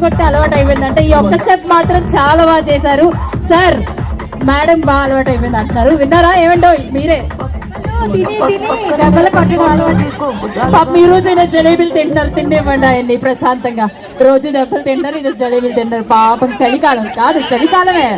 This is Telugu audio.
కొట్టి అలవాటు అయిపోయింది అంటే ఈ ఒక్క స్టెప్ మాత్రం చాలా బాగా చేశారు సార్. మేడం బాగా అలవాటు అయిపోయింది అంటున్నారు, విన్నారా? ఏమంటో మీరే పాపం ఈ రోజైనా జలేబీలు తింటారు, తినేవ్వండి ఆయన్ని ప్రశాంతంగా. రోజు దెబ్బలు తింటారు, ఈరోజు జలేబీలు తింటారు. పాపం చలికాలం కాదు, చలికాలమే.